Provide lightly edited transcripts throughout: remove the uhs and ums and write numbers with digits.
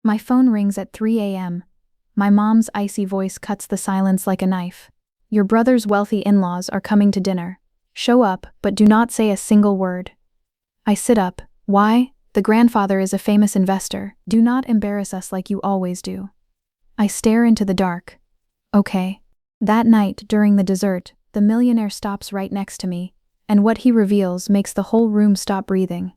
My phone rings at 3 a.m. My mom's icy voice cuts the silence like a knife. Your brother's wealthy in-laws are coming to dinner. Show up, but do not say a single word. I sit up. Why? The grandfather is a famous investor. Do not embarrass us like you always do. I stare into the dark. Okay. That night, during the dessert, the millionaire stops right next to me, and what he reveals makes the whole room stop breathing.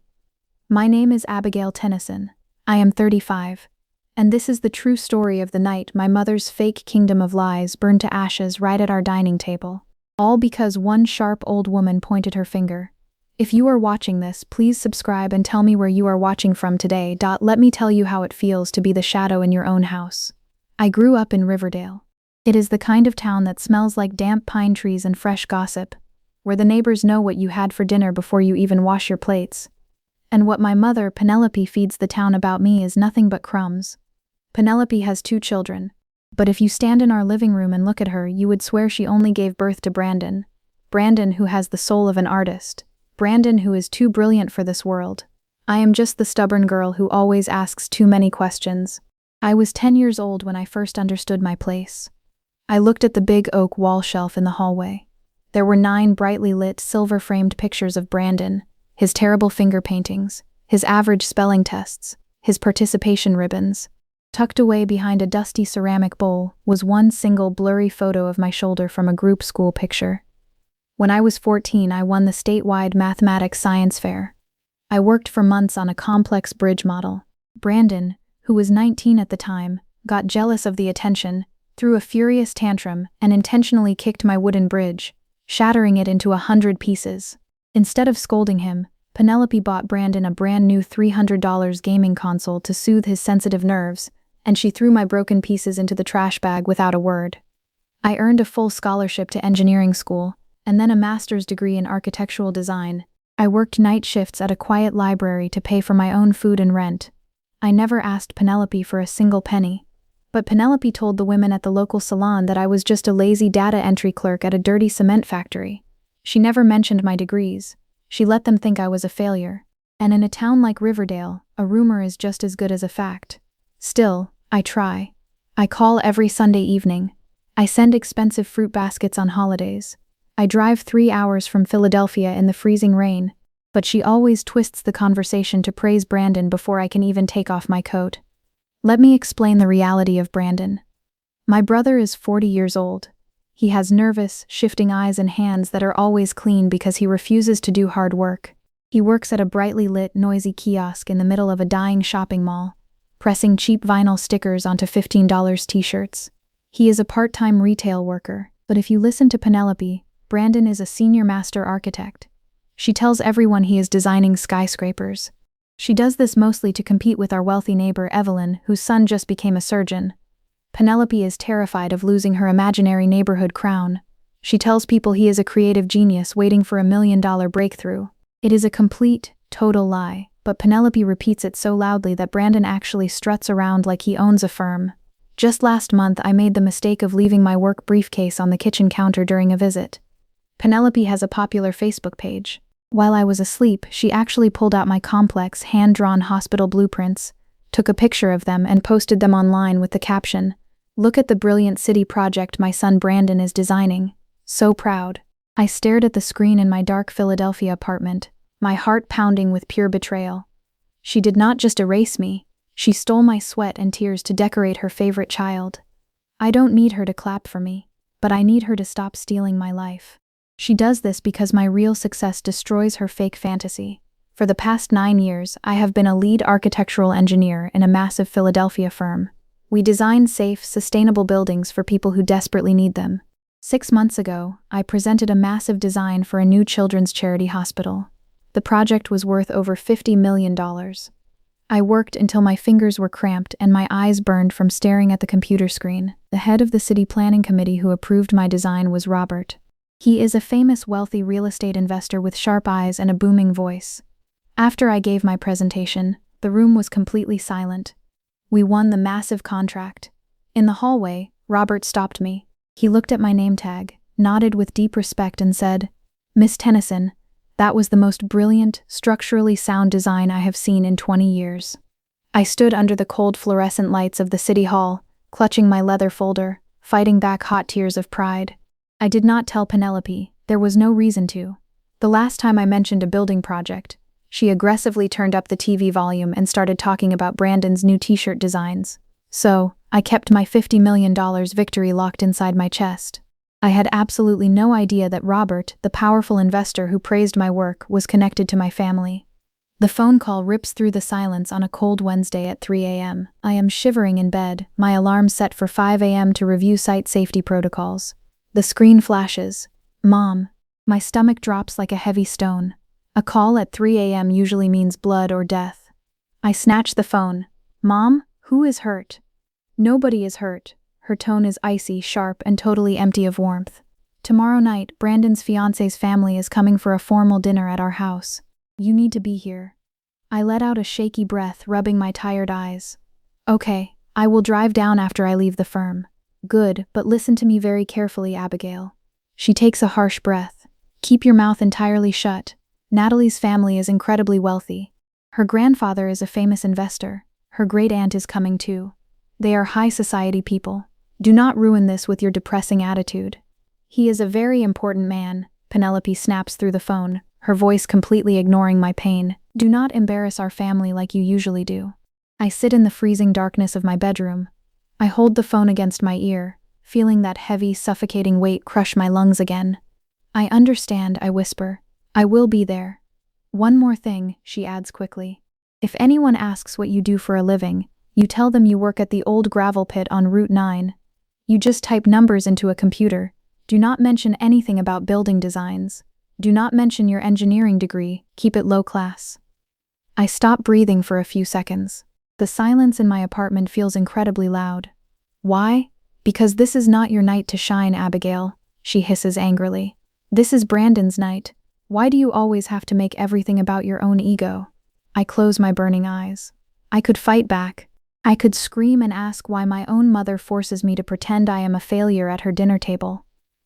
My name is Abigail Tennyson. I am 35. And this is the true story of the night my mother's fake kingdom of lies burned to ashes right at our dining table. All because one sharp old woman pointed her finger. If you are watching this, please subscribe and tell me where you are watching from today. Let me tell you how it feels to be the shadow in your own house. I grew up in Riverdale. It is the kind of town that smells like damp pine trees and fresh gossip, where the neighbors know what you had for dinner before you even wash your plates. And what my mother, Penelope, feeds the town about me is nothing but crumbs. Penelope has 2 children, but if you stand in our living room and look at her, you would swear she only gave birth to Brandon. Brandon, who has the soul of an artist. Brandon, who is too brilliant for this world. I am just the stubborn girl who always asks too many questions. I was 10 years old when I first understood my place. I looked at the big oak wall shelf in the hallway. There were 9 brightly lit, silver-framed pictures of Brandon, his terrible finger paintings, his average spelling tests, his participation ribbons. Tucked away behind a dusty ceramic bowl was one single blurry photo of my shoulder from a group school picture. When I was 14, I won the statewide mathematics science fair. I worked for months on a complex bridge model. Brandon, who was 19 at the time, got jealous of the attention, threw a furious tantrum, and intentionally kicked my wooden bridge, shattering it into 100 pieces. Instead of scolding him, Penelope bought Brandon a brand new $300 gaming console to soothe his sensitive nerves, and she threw my broken pieces into the trash bag without a word. I earned a full scholarship to engineering school, and then a master's degree in architectural design. I worked night shifts at a quiet library to pay for my own food and rent. I never asked Penelope for a single penny. But Penelope told the women at the local salon that I was just a lazy data entry clerk at a dirty cement factory. She never mentioned my degrees. She let them think I was a failure. And in a town like Riverdale, a rumor is just as good as a fact. Still, I try. I call every Sunday evening. I send expensive fruit baskets on holidays. I drive 3 hours from Philadelphia in the freezing rain, but she always twists the conversation to praise Brandon before I can even take off my coat. Let me explain the reality of Brandon. My brother is 40 years old. He has nervous, shifting eyes and hands that are always clean because he refuses to do hard work. He works at a brightly lit, noisy kiosk in the middle of a dying shopping mall, pressing cheap vinyl stickers onto $15 t-shirts. He is a part-time retail worker, but if you listen to Penelope, Brandon is a senior master architect. She tells everyone he is designing skyscrapers. She does this mostly to compete with our wealthy neighbor Evelyn, whose son just became a surgeon. Penelope is terrified of losing her imaginary neighborhood crown. She tells people he is a creative genius waiting for a $1 million breakthrough. It is a complete, total lie, but Penelope repeats it so loudly that Brandon actually struts around like he owns a firm. Just last month, I made the mistake of leaving my work briefcase on the kitchen counter during a visit. Penelope has a popular Facebook page. While I was asleep, she actually pulled out my complex, hand-drawn hospital blueprints, took a picture of them, and posted them online with the caption, "Look at the brilliant city project my son Brandon is designing. So proud." I stared at the screen in my dark Philadelphia apartment, my heart pounding with pure betrayal. She did not just erase me, she stole my sweat and tears to decorate her favorite child. I don't need her to clap for me, but I need her to stop stealing my life. She does this because my real success destroys her fake fantasy. For the past 9 years, I have been a lead architectural engineer in a massive Philadelphia firm. We design safe, sustainable buildings for people who desperately need them. 6 months ago, I presented a massive design for a new children's charity hospital. The project was worth over $50 million. I worked until my fingers were cramped and my eyes burned from staring at the computer screen. The head of the city planning committee who approved my design was Robert. He is a famous wealthy real estate investor with sharp eyes and a booming voice. After I gave my presentation, the room was completely silent. We won the massive contract. In the hallway, Robert stopped me. He looked at my name tag, nodded with deep respect and said, "Miss Tennyson, that was the most brilliant, structurally sound design I have seen in 20 years. I stood under the cold fluorescent lights of the city hall, clutching my leather folder, fighting back hot tears of pride. I did not tell Penelope. There was no reason to. The last time I mentioned a building project, she aggressively turned up the TV volume and started talking about Brandon's new t-shirt designs. So, I kept my $50 million victory locked inside my chest. I had absolutely no idea that Robert, the powerful investor who praised my work, was connected to my family. The phone call rips through the silence on a cold Wednesday at 3 a.m. I am shivering in bed, my alarm set for 5 a.m. to review site safety protocols. The screen flashes. Mom. My stomach drops like a heavy stone. A call at 3 a.m. usually means blood or death. I snatch the phone. Mom, who is hurt? Nobody is hurt. Her tone is icy, sharp, and totally empty of warmth. Tomorrow night, Brandon's fiancé's family is coming for a formal dinner at our house. You need to be here. I let out a shaky breath, rubbing my tired eyes. Okay, I will drive down after I leave the firm. Good, but listen to me very carefully, Abigail. She takes a harsh breath. Keep your mouth entirely shut. Natalie's family is incredibly wealthy. Her grandfather is a famous investor. Her great-aunt is coming too. They are high society people. Do not ruin this with your depressing attitude. He is a very important man, Penelope snaps through the phone, her voice completely ignoring my pain. Do not embarrass our family like you usually do. I sit in the freezing darkness of my bedroom. I hold the phone against my ear, feeling that heavy, suffocating weight crush my lungs again. I understand, I whisper. I will be there. One more thing, she adds quickly. If anyone asks what you do for a living, you tell them you work at the old gravel pit on Route 9. You just type numbers into a computer. Do not mention anything about building designs. Do not mention your engineering degree. Keep it low class. I stop breathing for a few seconds. The silence in my apartment feels incredibly loud. Why? Because this is not your night to shine, Abigail, she hisses angrily. This is Brandon's night. Why do you always have to make everything about your own ego? I close my burning eyes. I could fight back. I could scream and ask why my own mother forces me to pretend I am a failure at her dinner table.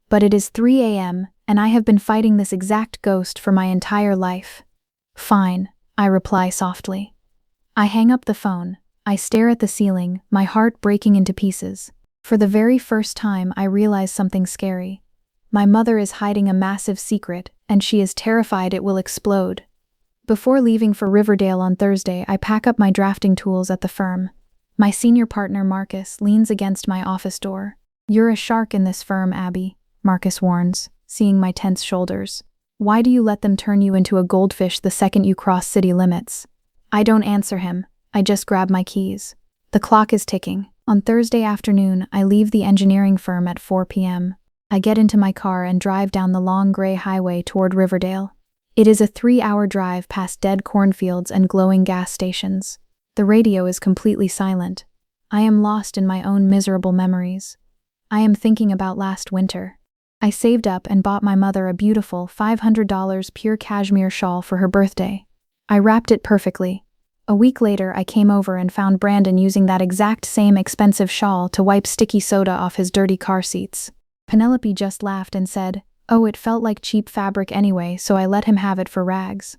But it is 3 a.m., and I have been fighting this exact ghost for my entire life. Fine, I reply softly. I hang up the phone. I stare at the ceiling, my heart breaking into pieces. For the very first time, I realize something scary. My mother is hiding a massive secret, and she is terrified it will explode. Before leaving for Riverdale on Thursday, I pack up my drafting tools at the firm. My senior partner, Marcus, leans against my office door. You're a shark in this firm, Abby, Marcus warns, seeing my tense shoulders. Why do you let them turn you into a goldfish the second you cross city limits? I don't answer him. I just grab my keys. The clock is ticking. On Thursday afternoon, I leave the engineering firm at 4 p.m. I get into my car and drive down the long gray highway toward Riverdale. It is a 3-hour drive past dead cornfields and glowing gas stations. The radio is completely silent. I am lost in my own miserable memories. I am thinking about last winter. I saved up and bought my mother a beautiful $500 pure cashmere shawl for her birthday. I wrapped it perfectly. A week later, I came over and found Brandon using that exact same expensive shawl to wipe sticky soda off his dirty car seats. Penelope just laughed and said, "Oh, it felt like cheap fabric anyway, so I let him have it for rags."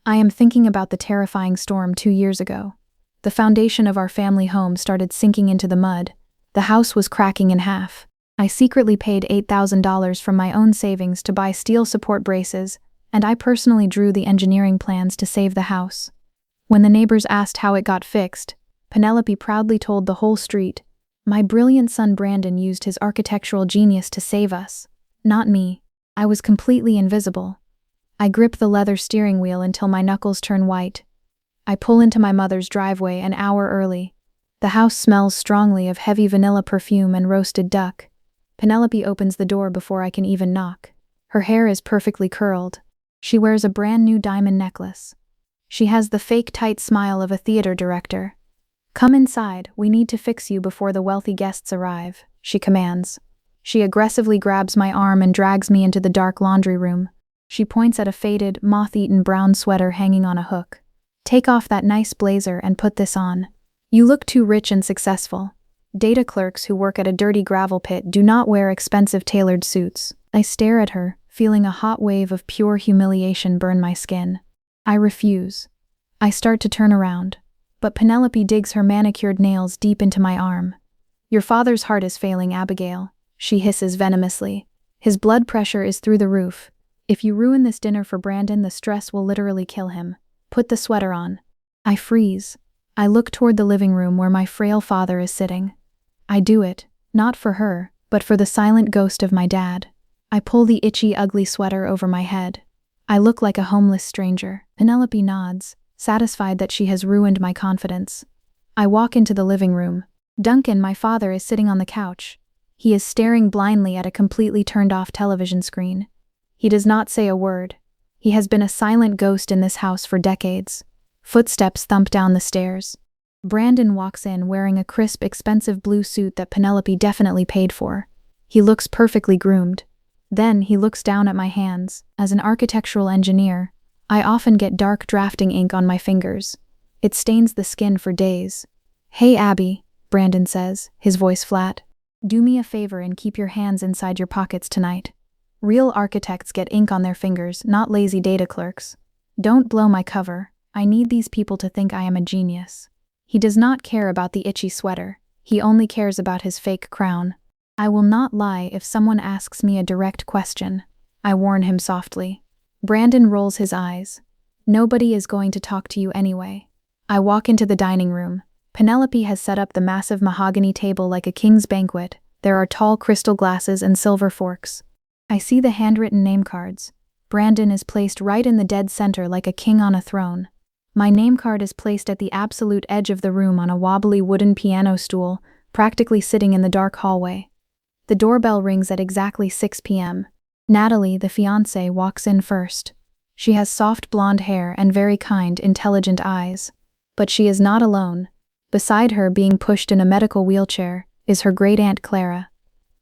I am thinking about the terrifying storm 2 years ago. The foundation of our family home started sinking into the mud. The house was cracking in half. I secretly paid $8,000 from my own savings to buy steel support braces, and I personally drew the engineering plans to save the house. When the neighbors asked how it got fixed, Penelope proudly told the whole street, "My brilliant son Brandon used his architectural genius to save us. Not me. I was completely invisible." I grip the leather steering wheel until my knuckles turn white. I pull into my mother's driveway an hour early. The house smells strongly of heavy vanilla perfume and roasted duck. Penelope opens the door before I can even knock. Her hair is perfectly curled. She wears a brand new diamond necklace. She has the fake tight smile of a theater director. "Come inside, we need to fix you before the wealthy guests arrive," she commands. She aggressively grabs my arm and drags me into the dark laundry room. She points at a faded, moth-eaten brown sweater hanging on a hook. "Take off that nice blazer and put this on. You look too rich and successful. Data clerks who work at a dirty gravel pit do not wear expensive tailored suits." I stare at her, feeling a hot wave of pure humiliation burn my skin. I refuse. I start to turn around. But Penelope digs her manicured nails deep into my arm. Your father's heart is failing, Abigail, she hisses venomously. His blood pressure is through the roof. If you ruin this dinner for Brandon, the stress will literally kill him. Put the sweater on. I freeze. I look toward the living room where my frail father is sitting. I do it, not for her, but for the silent ghost of my dad. I pull the itchy, ugly sweater over my head. I look like a homeless stranger. Penelope nods, satisfied that she has ruined my confidence. I walk into the living room. Duncan, my father, is sitting on the couch. He is staring blindly at a completely turned-off television screen. He does not say a word. He has been a silent ghost in this house for decades. Footsteps thump down the stairs. Brandon walks in wearing a crisp, expensive blue suit that Penelope definitely paid for. He looks perfectly groomed. Then he looks down at my hands. As an architectural engineer, I often get dark drafting ink on my fingers. It stains the skin for days. Hey Abby, Brandon says, his voice flat. Do me a favor and keep your hands inside your pockets tonight. Real architects get ink on their fingers, not lazy data clerks. Don't blow my cover. I need these people to think I am a genius. He does not care about the itchy sweater. He only cares about his fake crown. I will not lie if someone asks me a direct question, I warn him softly. Brandon rolls his eyes. Nobody is going to talk to you anyway. I walk into the dining room. Penelope has set up the massive mahogany table like a king's banquet. There are tall crystal glasses and silver forks. I see the handwritten name cards. Brandon is placed right in the dead center like a king on a throne. My name card is placed at the absolute edge of the room on a wobbly wooden piano stool, practically sitting in the dark hallway. The doorbell rings at exactly 6 p.m. Natalie, the fiancée, walks in first. She has soft blonde hair and very kind, intelligent eyes. But she is not alone. Beside her, being pushed in a medical wheelchair, is her great-aunt Clara.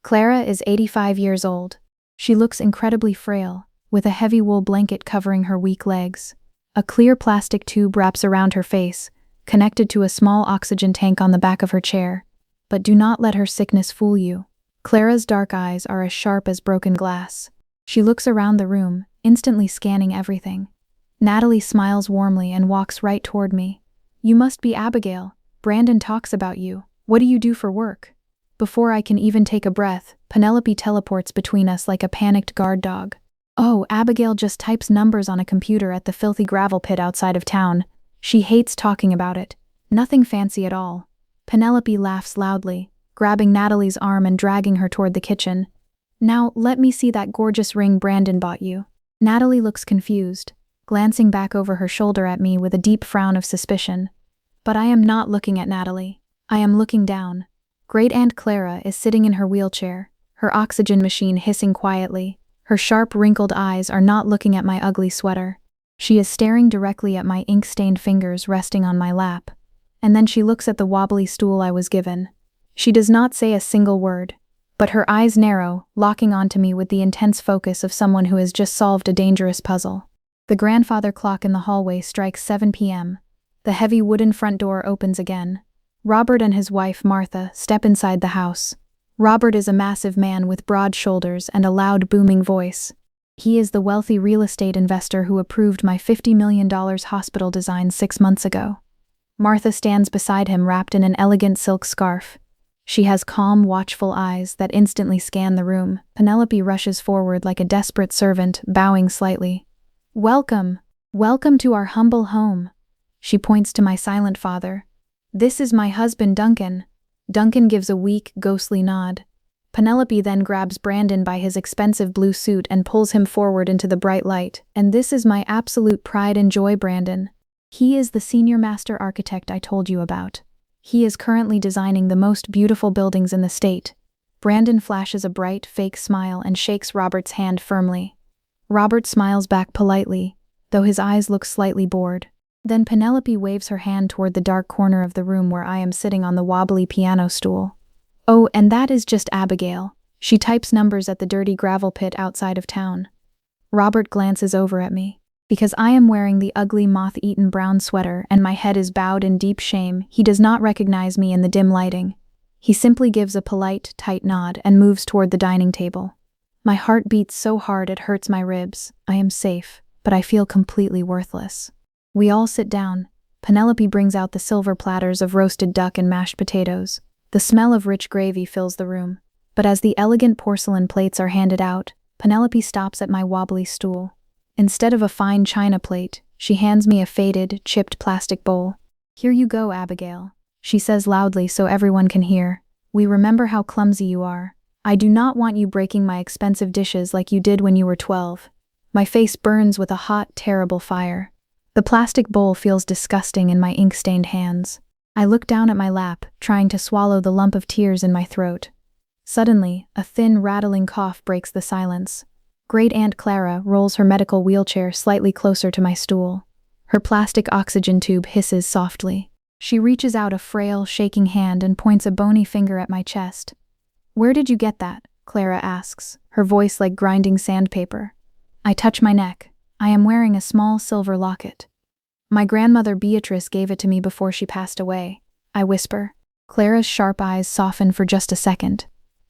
Clara is 85 years old. She looks incredibly frail, with a heavy wool blanket covering her weak legs. A clear plastic tube wraps around her face, connected to a small oxygen tank on the back of her chair. But do not let her sickness fool you. Clara's dark eyes are as sharp as broken glass. She looks around the room, instantly scanning everything. Natalie smiles warmly and walks right toward me. You must be Abigail. Brandon talks about you. What do you do for work? Before I can even take a breath, Penelope teleports between us like a panicked guard dog. Oh, Abigail just types numbers on a computer at the filthy gravel pit outside of town. She hates talking about it. Nothing fancy at all. Penelope laughs loudly, grabbing Natalie's arm and dragging her toward the kitchen. Now, let me see that gorgeous ring Brandon bought you. Natalie looks confused, glancing back over her shoulder at me with a deep frown of suspicion. But I am not looking at Natalie. I am looking down. Great-aunt Clara is sitting in her wheelchair, her oxygen machine hissing quietly. Her sharp, wrinkled eyes are not looking at my ugly sweater. She is staring directly at my ink-stained fingers resting on my lap. And then she looks at the wobbly stool I was given. She does not say a single word, but her eyes narrow, locking onto me with the intense focus of someone who has just solved a dangerous puzzle. The grandfather clock in the hallway strikes 7 p.m. The heavy wooden front door opens again. Robert and his wife, Martha, step inside the house. Robert is a massive man with broad shoulders and a loud, booming voice. He is the wealthy real estate investor who approved my $50 million hospital design 6 months ago. Martha stands beside him wrapped in an elegant silk scarf. She has calm, watchful eyes that instantly scan the room. Penelope rushes forward like a desperate servant, bowing slightly. Welcome. Welcome to our humble home. She points to my silent father. This is my husband, Duncan. Duncan gives a weak, ghostly nod. Penelope then grabs Brandon by his expensive blue suit and pulls him forward into the bright light. And this is my absolute pride and joy, Brandon. He is the senior master architect I told you about. He is currently designing the most beautiful buildings in the state. Brandon flashes a bright, fake smile and shakes Robert's hand firmly. Robert smiles back politely, though his eyes look slightly bored. Then Penelope waves her hand toward the dark corner of the room where I am sitting on the wobbly piano stool. Oh, and that is just Abigail. She types numbers at the dirty gravel pit outside of town. Robert glances over at me. Because I am wearing the ugly moth-eaten brown sweater and my head is bowed in deep shame, he does not recognize me in the dim lighting. He simply gives a polite, tight nod and moves toward the dining table. My heart beats so hard it hurts my ribs. I am safe, but I feel completely worthless. We all sit down. Penelope brings out the silver platters of roasted duck and mashed potatoes. The smell of rich gravy fills the room. But as the elegant porcelain plates are handed out, Penelope stops at my wobbly stool. Instead of a fine china plate, she hands me a faded, chipped plastic bowl. "Here you go, Abigail," she says loudly so everyone can hear. "We remember how clumsy you are. I do not want you breaking my expensive dishes like you did when you were 12. My face burns with a hot, terrible fire. The plastic bowl feels disgusting in my ink-stained hands. I look down at my lap, trying to swallow the lump of tears in my throat. Suddenly, a thin, rattling cough breaks the silence. Great Aunt Clara rolls her medical wheelchair slightly closer to my stool. Her plastic oxygen tube hisses softly. She reaches out a frail, shaking hand and points a bony finger at my chest. "Where did you get that?" Clara asks, her voice like grinding sandpaper. I touch my neck. I am wearing a small silver locket. "My grandmother Beatrice gave it to me before she passed away," I whisper. Clara's sharp eyes soften for just a second.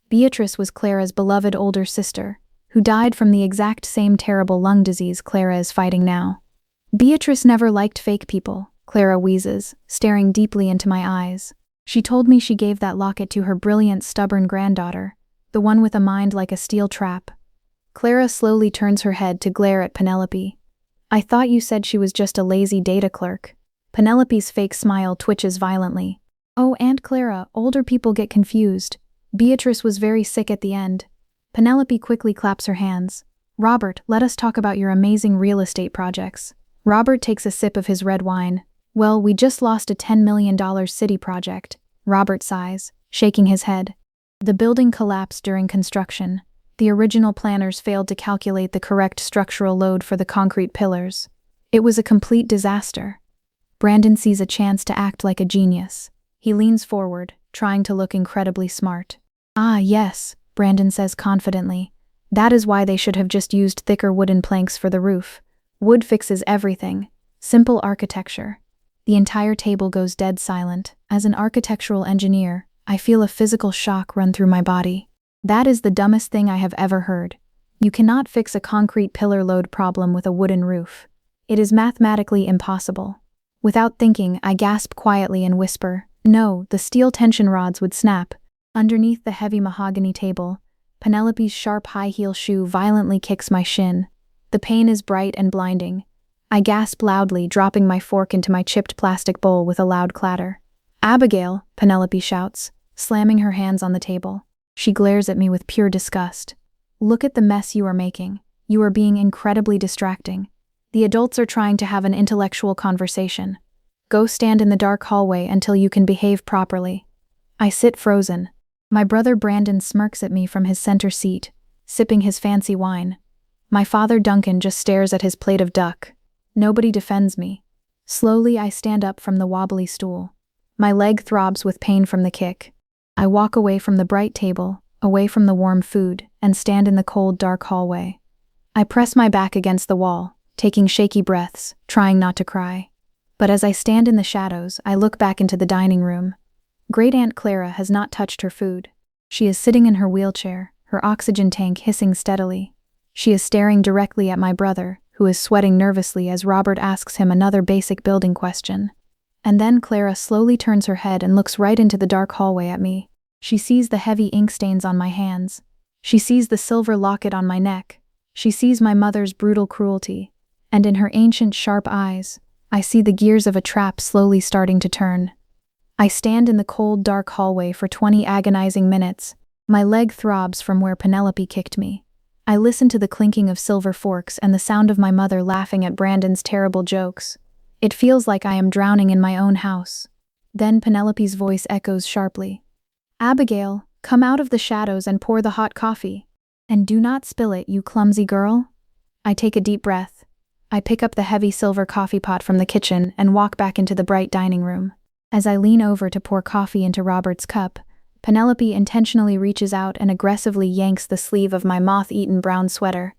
Beatrice was Clara's beloved older sister, who died from the exact same terrible lung disease Clara is fighting now. "Beatrice never liked fake people," Clara wheezes, staring deeply into my eyes. "She told me she gave that locket to her brilliant, stubborn granddaughter, the one with a mind like a steel trap." Clara slowly turns her head to glare at Penelope. "I thought you said she was just a lazy data clerk." Penelope's fake smile twitches violently. "Oh, Aunt Clara, older people get confused. Beatrice was very sick at the end." Penelope quickly claps her hands. "Robert, let us talk about your amazing real estate projects." Robert takes a sip of his red wine. "Well, we just lost a $10 million city project," Robert sighs, shaking his head. "The building collapsed during construction. The original planners failed to calculate the correct structural load for the concrete pillars. It was a complete disaster." Brandon sees a chance to act like a genius. He leans forward, trying to look incredibly smart. "Ah, yes," Brandon says confidently. "That is why they should have just used thicker wooden planks for the roof. Wood fixes everything. Simple architecture." The entire table goes dead silent. As an architectural engineer, I feel a physical shock run through my body. That is the dumbest thing I have ever heard. You cannot fix a concrete pillar load problem with a wooden roof. It is mathematically impossible. Without thinking, I gasp quietly and whisper, "No, the steel tension rods would snap." Underneath the heavy mahogany table, Penelope's sharp high-heel shoe violently kicks my shin. The pain is bright and blinding. I gasp loudly, dropping my fork into my chipped plastic bowl with a loud clatter. "Abigail," Penelope shouts, slamming her hands on the table. She glares at me with pure disgust. "Look at the mess you are making. You are being incredibly distracting. The adults are trying to have an intellectual conversation. Go stand in the dark hallway until you can behave properly." I sit frozen. My brother Brandon smirks at me from his center seat, sipping his fancy wine. My father Duncan just stares at his plate of duck. Nobody defends me. Slowly I stand up from the wobbly stool. My leg throbs with pain from the kick. I walk away from the bright table, away from the warm food, and stand in the cold, dark hallway. I press my back against the wall, taking shaky breaths, trying not to cry. But as I stand in the shadows, I look back into the dining room. Great Aunt Clara has not touched her food. She is sitting in her wheelchair, her oxygen tank hissing steadily. She is staring directly at my brother, who is sweating nervously as Robert asks him another basic building question. And then Clara slowly turns her head and looks right into the dark hallway at me. She sees the heavy ink stains on my hands. She sees the silver locket on my neck. She sees my mother's brutal cruelty. And in her ancient, sharp eyes, I see the gears of a trap slowly starting to turn. I stand in the cold, dark hallway for 20 agonizing minutes. My leg throbs from where Penelope kicked me. I listen to the clinking of silver forks and the sound of my mother laughing at Brandon's terrible jokes. It feels like I am drowning in my own house. Then Penelope's voice echoes sharply. "Abigail, come out of the shadows and pour the hot coffee. And do not spill it, you clumsy girl." I take a deep breath. I pick up the heavy silver coffee pot from the kitchen and walk back into the bright dining room. As I lean over to pour coffee into Robert's cup, Penelope intentionally reaches out and aggressively yanks the sleeve of my moth-eaten brown sweater.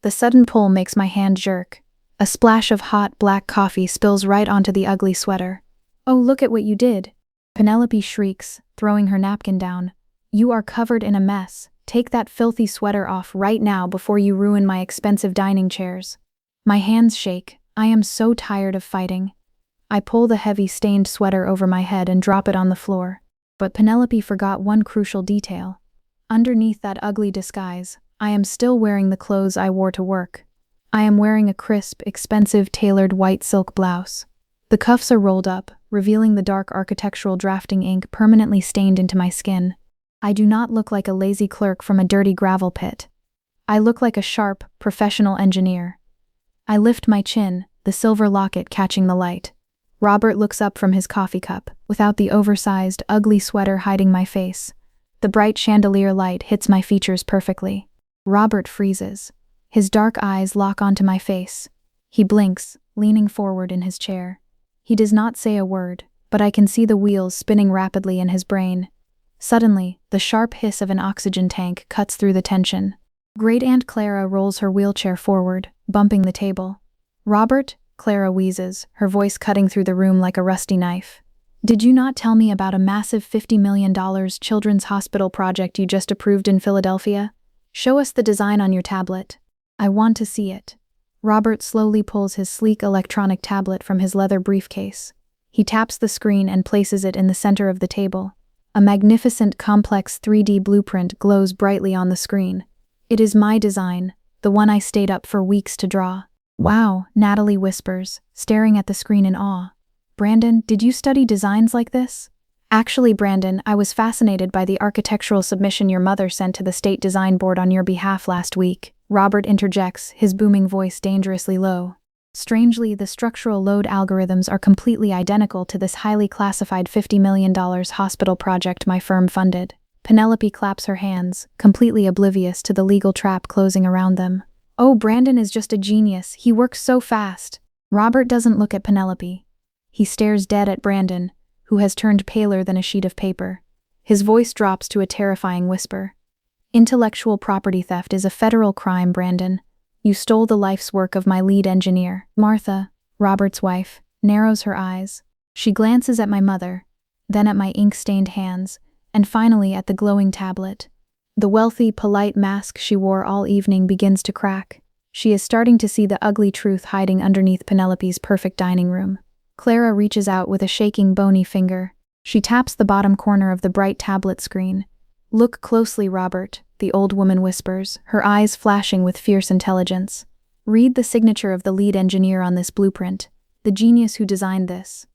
The sudden pull makes my hand jerk. A splash of hot, black coffee spills right onto the ugly sweater. "Oh, look at what you did!" Penelope shrieks, throwing her napkin down. "You are covered in a mess. Take that filthy sweater off right now before you ruin my expensive dining chairs." My hands shake. I am so tired of fighting. I pull the heavy stained sweater over my head and drop it on the floor. But Penelope forgot one crucial detail. Underneath that ugly disguise, I am still wearing the clothes I wore to work. I am wearing a crisp, expensive, tailored white silk blouse. The cuffs are rolled up, revealing the dark architectural drafting ink permanently stained into my skin. I do not look like a lazy clerk from a dirty gravel pit. I look like a sharp, professional engineer. I lift my chin, the silver locket catching the light. Robert looks up from his coffee cup, without the oversized, ugly sweater hiding my face. The bright chandelier light hits my features perfectly. Robert freezes. His dark eyes lock onto my face. He blinks, leaning forward in his chair. He does not say a word, but I can see the wheels spinning rapidly in his brain. Suddenly, the sharp hiss of an oxygen tank cuts through the tension. Great Aunt Clara rolls her wheelchair forward, bumping the table. "Robert," Clara wheezes, her voice cutting through the room like a rusty knife. "Did you not tell me about a massive $50 million children's hospital project you just approved in Philadelphia? Show us the design on your tablet. I want to see it." Robert slowly pulls his sleek electronic tablet from his leather briefcase. He taps the screen and places it in the center of the table. A magnificent, complex 3D blueprint glows brightly on the screen. It is my design, the one I stayed up for weeks to draw. "Wow," Natalie whispers, staring at the screen in awe. "Brandon, did you study designs like this?" "Actually, Brandon, I was fascinated by the architectural submission your mother sent to the State Design Board on your behalf last week," Robert interjects, his booming voice dangerously low. Strangely, the structural load algorithms are completely identical to this highly classified $50 million hospital project my firm funded. Penelope claps her hands, completely oblivious to the legal trap closing around them. "Oh, Brandon is just a genius. He works so fast." Robert doesn't look at Penelope. He stares dead at Brandon, who has turned paler than a sheet of paper. His voice drops to a terrifying whisper. "Intellectual property theft is a federal crime, Brandon. You stole the life's work of my lead engineer." Martha, Robert's wife, narrows her eyes. She glances at my mother, then at my ink-stained hands, and finally at the glowing tablet. The wealthy, polite mask she wore all evening begins to crack. She is starting to see the ugly truth hiding underneath Penelope's perfect dining room. Clara reaches out with a shaking, bony finger. She taps the bottom corner of the bright tablet screen. "Look closely, Robert," the old woman whispers, her eyes flashing with fierce intelligence. "Read the signature of the lead engineer on this blueprint, the genius who designed this."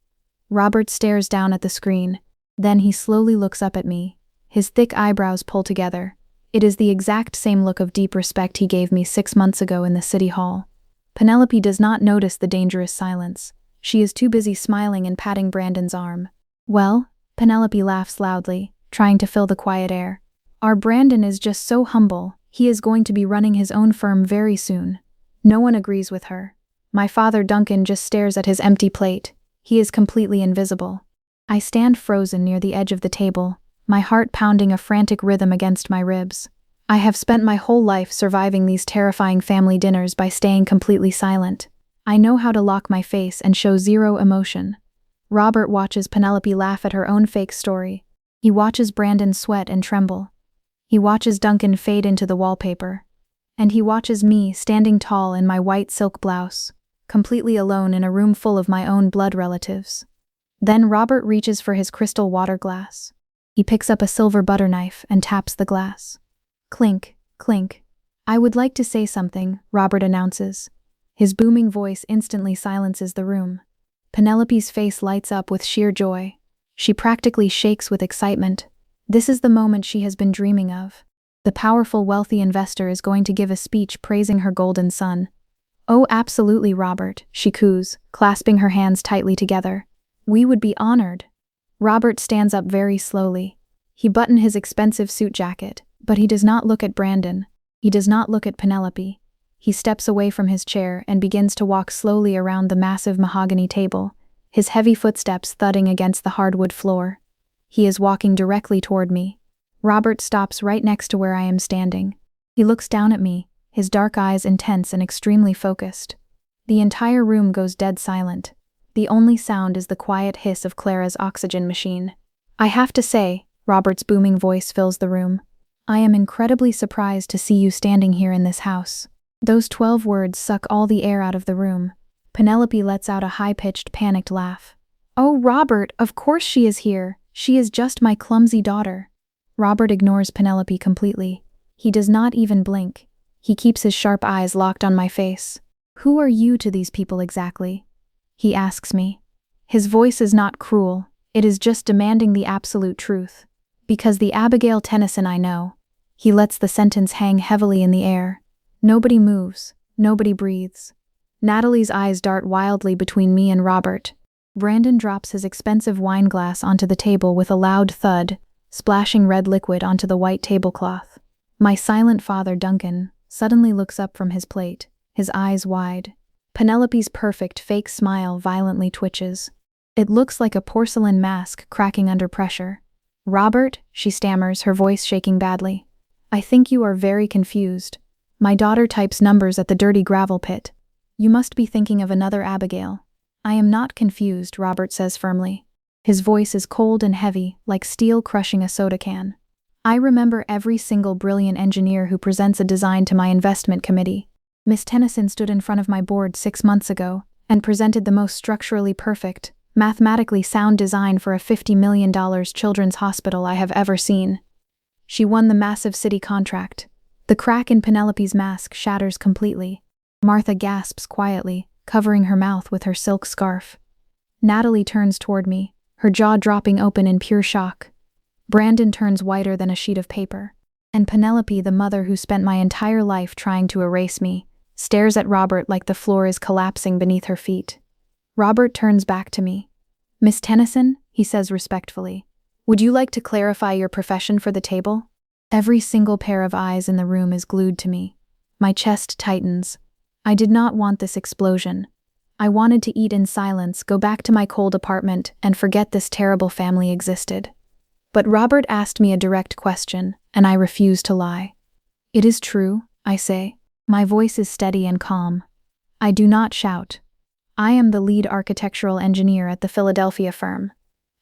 Robert stares down at the screen. Then he slowly looks up at me. His thick eyebrows pull together. It is the exact same look of deep respect he gave me 6 months ago in the city hall. Penelope does not notice the dangerous silence. She is too busy smiling and patting Brandon's arm. "Well," Penelope laughs loudly, trying to fill the quiet air. "Our Brandon is just so humble. He is going to be running his own firm very soon." No one agrees with her. My father Duncan just stares at his empty plate. He is completely invisible. I stand frozen near the edge of the table, my heart pounding a frantic rhythm against my ribs. I have spent my whole life surviving these terrifying family dinners by staying completely silent. I know how to lock my face and show zero emotion. Robert watches Penelope laugh at her own fake story. He watches Brandon sweat and tremble. He watches Duncan fade into the wallpaper. And he watches me standing tall in my white silk blouse, completely alone in a room full of my own blood relatives. Then Robert reaches for his crystal water glass. He picks up a silver butter knife and taps the glass. Clink, clink. "I would like to say something," Robert announces. His booming voice instantly silences the room. Penelope's face lights up with sheer joy. She practically shakes with excitement. This is the moment she has been dreaming of. The powerful, wealthy investor is going to give a speech praising her golden son. "Oh, absolutely, Robert," she coos, clasping her hands tightly together. "We would be honored." Robert stands up very slowly. He buttons his expensive suit jacket, but he does not look at Brandon. He does not look at Penelope. He steps away from his chair and begins to walk slowly around the massive mahogany table, his heavy footsteps thudding against the hardwood floor. He is walking directly toward me. Robert stops right next to where I am standing. He looks down at me, his dark eyes intense and extremely focused. The entire room goes dead silent. The only sound is the quiet hiss of Clara's oxygen machine. "I have to say," Robert's booming voice fills the room, "I am incredibly surprised to see you standing here in this house." Those 12 words suck all the air out of the room. Penelope lets out a high-pitched, panicked laugh. "Oh, Robert, of course she is here. She is just my clumsy daughter." Robert ignores Penelope completely. He does not even blink. He keeps his sharp eyes locked on my face. "Who are you to these people exactly?" he asks me. His voice is not cruel. It is just demanding the absolute truth. "Because the Abigail Tennyson I know." He lets the sentence hang heavily in the air. Nobody moves. Nobody breathes. Natalie's eyes dart wildly between me and Robert. Brandon drops his expensive wine glass onto the table with a loud thud, splashing red liquid onto the white tablecloth. My silent father, Duncan, suddenly looks up from his plate, his eyes wide. Penelope's perfect fake smile violently twitches. It looks like a porcelain mask cracking under pressure. "Robert," she stammers, her voice shaking badly. "I think you are very confused. My daughter types numbers at the dirty gravel pit. You must be thinking of another Abigail." "I am not confused," Robert says firmly. His voice is cold and heavy, like steel crushing a soda can. "I remember every single brilliant engineer who presents a design to my investment committee. Miss Tennyson stood in front of my board 6 months ago and presented the most structurally perfect, mathematically sound design for a $50 million children's hospital I have ever seen. She won the massive city contract." The crack in Penelope's mask shatters completely. Martha gasps quietly, covering her mouth with her silk scarf. Natalie turns toward me, her jaw dropping open in pure shock. Brandon turns whiter than a sheet of paper. And Penelope, the mother who spent my entire life trying to erase me, stares at Robert like the floor is collapsing beneath her feet. Robert turns back to me. "Miss Tennyson," he says respectfully, "would you like to clarify your profession for the table?" Every single pair of eyes in the room is glued to me. My chest tightens. I did not want this explosion. I wanted to eat in silence, go back to my cold apartment, and forget this terrible family existed. But Robert asked me a direct question, and I refused to lie. "It is true," I say. My voice is steady and calm. I do not shout. "I am the lead architectural engineer at the Philadelphia firm.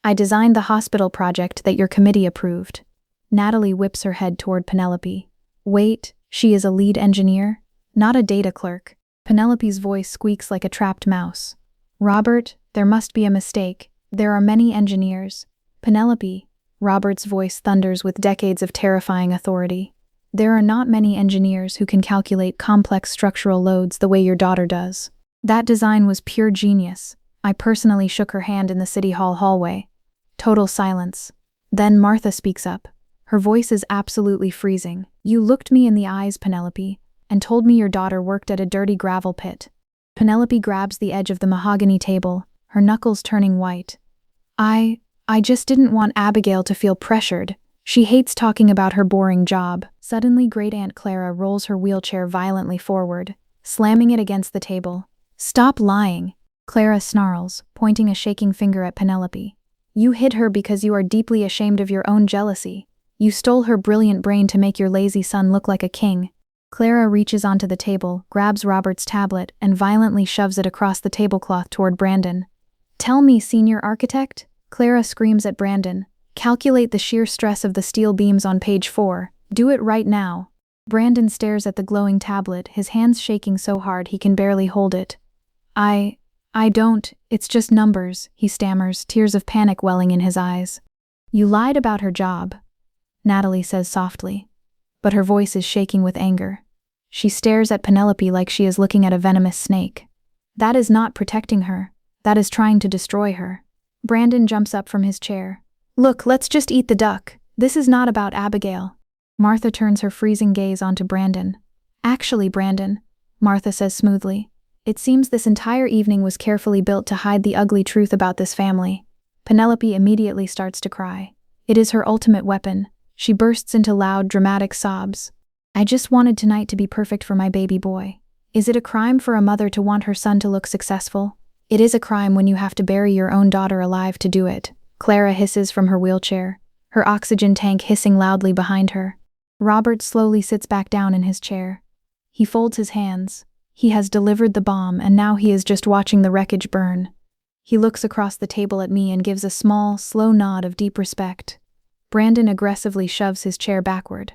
I designed the hospital project that your committee approved." Natalie whips her head toward Penelope. "Wait, she is a lead engineer? Not a data clerk?" Penelope's voice squeaks like a trapped mouse. "Robert, there must be a mistake. There are many engineers." "Penelope," Robert's voice thunders with decades of terrifying authority. "There are not many engineers who can calculate complex structural loads the way your daughter does. That design was pure genius." I personally shook her hand in the City Hall hallway. Total silence. Then Martha speaks up. Her voice is absolutely freezing. "You looked me in the eyes, Penelope, and told me your daughter worked at a dirty gravel pit." Penelope grabs the edge of the mahogany table, her knuckles turning white. I just didn't want Abigail to feel pressured. She hates talking about her boring job." Suddenly, Great Aunt Clara rolls her wheelchair violently forward, slamming it against the table. "Stop lying," Clara snarls, pointing a shaking finger at Penelope. "You hid her because you are deeply ashamed of your own jealousy. You stole her brilliant brain to make your lazy son look like a king." Clara reaches onto the table, grabs Robert's tablet, and violently shoves it across the tablecloth toward Brandon. "Tell me, senior architect," Clara screams at Brandon. "Calculate the shear stress of the steel beams on page 4. Do it right now." Brandon stares at the glowing tablet, his hands shaking so hard he can barely hold it. I don't, it's just numbers," he stammers, tears of panic welling in his eyes. "You lied about her job," Natalie says softly, but her voice is shaking with anger. She stares at Penelope like she is looking at a venomous snake. "That is not protecting her. That is trying to destroy her." Brandon jumps up from his chair. "Look, let's just eat the duck. This is not about Abigail." Martha turns her freezing gaze onto Brandon. "Actually, Brandon," Martha says smoothly, "it seems this entire evening was carefully built to hide the ugly truth about this family." Penelope immediately starts to cry. It is her ultimate weapon. She bursts into loud, dramatic sobs. "I just wanted tonight to be perfect for my baby boy. Is it a crime for a mother to want her son to look successful? It is a crime when you have to bury your own daughter alive to do it." Clara hisses from her wheelchair, her oxygen tank hissing loudly behind her. Robert slowly sits back down in his chair. He folds his hands. He has delivered the bomb, and now he is just watching the wreckage burn. He looks across the table at me and gives a small, slow nod of deep respect. Brandon aggressively shoves his chair backward.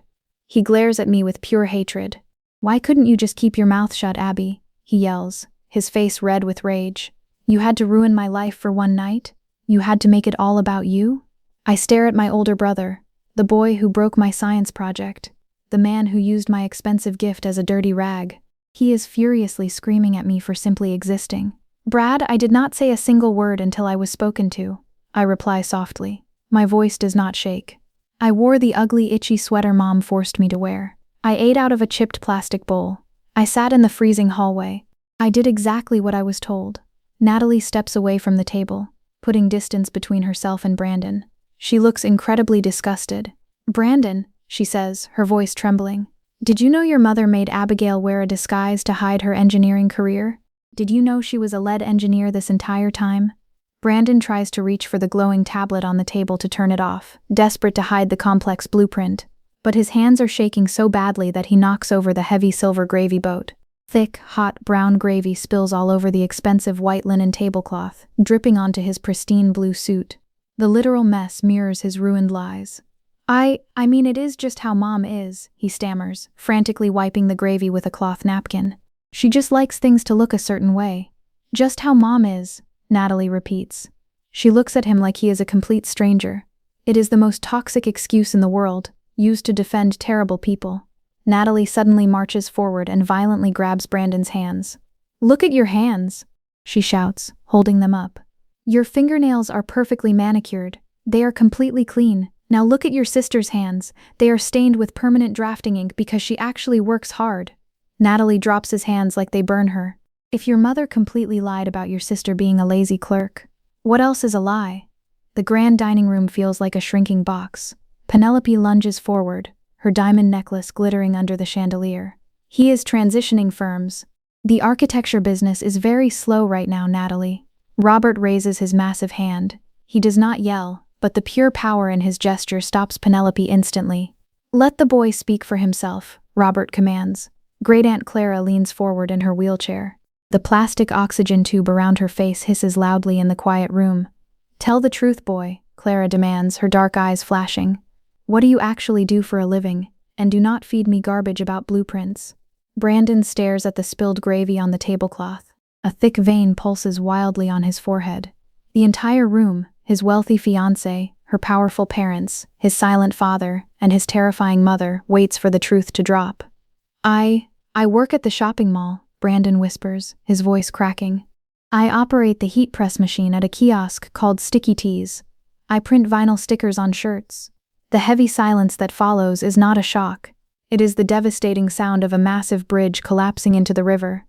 He glares at me with pure hatred. "Why couldn't you just keep your mouth shut, Abby?" he yells. his face red with rage. You had to ruin my life for one night? You had to make it all about you? I stare at my older brother, the boy who broke my science project, the man who used my expensive gift as a dirty rag. He is furiously screaming at me for simply existing. Brad, I did not say a single word until I was spoken to. I reply softly. My voice does not shake. I wore the ugly, itchy sweater Mom forced me to wear. I ate out of a chipped plastic bowl. I sat in the freezing hallway. I did exactly what I was told. Natalie steps away from the table, putting distance between herself and Brandon. She looks incredibly disgusted. Brandon, she says, her voice trembling. Did you know your mother made Abigail wear a disguise to hide her engineering career? Did you know she was a lead engineer this entire time? Brandon tries to reach for the glowing tablet on the table to turn it off, desperate to hide the complex blueprint. But his hands are shaking so badly that he knocks over the heavy silver gravy boat. Thick, hot brown gravy spills all over the expensive white linen tablecloth, dripping onto his pristine blue suit. The literal mess mirrors his ruined lies. I mean it is just how Mom is, he stammers, frantically wiping the gravy with a cloth napkin. She just likes things to look a certain way. Just how Mom is, Natalie repeats. She looks at him like he is a complete stranger. It is the most toxic excuse in the world, used to defend terrible people. Natalie suddenly marches forward and violently grabs Brandon's hands. Look at your hands, she shouts, holding them up. Your fingernails are perfectly manicured. They are completely clean. Now look at your sister's hands. They are stained with permanent drafting ink because she actually works hard. Natalie drops his hands like they burn her. If your mother completely lied about your sister being a lazy clerk, what else is a lie? The grand dining room feels like a shrinking box. Penelope lunges forward, her diamond necklace glittering under the chandelier. He is transitioning firms. The architecture business is very slow right now, Natalie. Robert raises his massive hand. He does not yell, but the pure power in his gesture stops Penelope instantly. Let the boy speak for himself, Robert commands. Great Aunt Clara leans forward in her wheelchair. The plastic oxygen tube around her face hisses loudly in the quiet room. Tell the truth, boy, Clara demands, her dark eyes flashing. What do you actually do for a living? And do not feed me garbage about blueprints. Brandon stares at the spilled gravy on the tablecloth. A thick vein pulses wildly on his forehead. The entire room, his wealthy fiancé, her powerful parents, his silent father, and his terrifying mother, waits for the truth to drop. I work at the shopping mall, Brandon whispers, his voice cracking. I operate the heat press machine at a kiosk called Sticky Tees. I print vinyl stickers on shirts. The heavy silence that follows is not a shock. It is the devastating sound of a massive bridge collapsing into the river.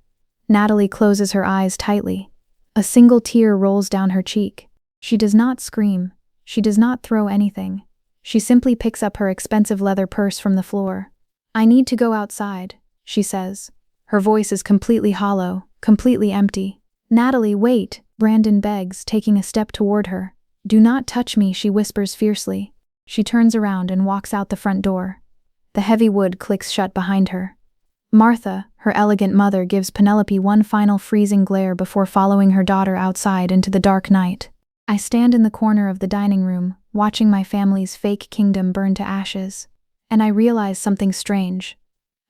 Natalie closes her eyes tightly. A single tear rolls down her cheek. She does not scream. She does not throw anything. She simply picks up her expensive leather purse from the floor. I need to go outside, she says. Her voice is completely hollow, completely empty. Natalie, wait, Brandon begs, taking a step toward her. Do not touch me, she whispers fiercely. She turns around and walks out the front door. The heavy wood clicks shut behind her. Martha, her elegant mother, gives Penelope one final freezing glare before following her daughter outside into the dark night. I stand in the corner of the dining room, watching my family's fake kingdom burn to ashes. And I realize something strange.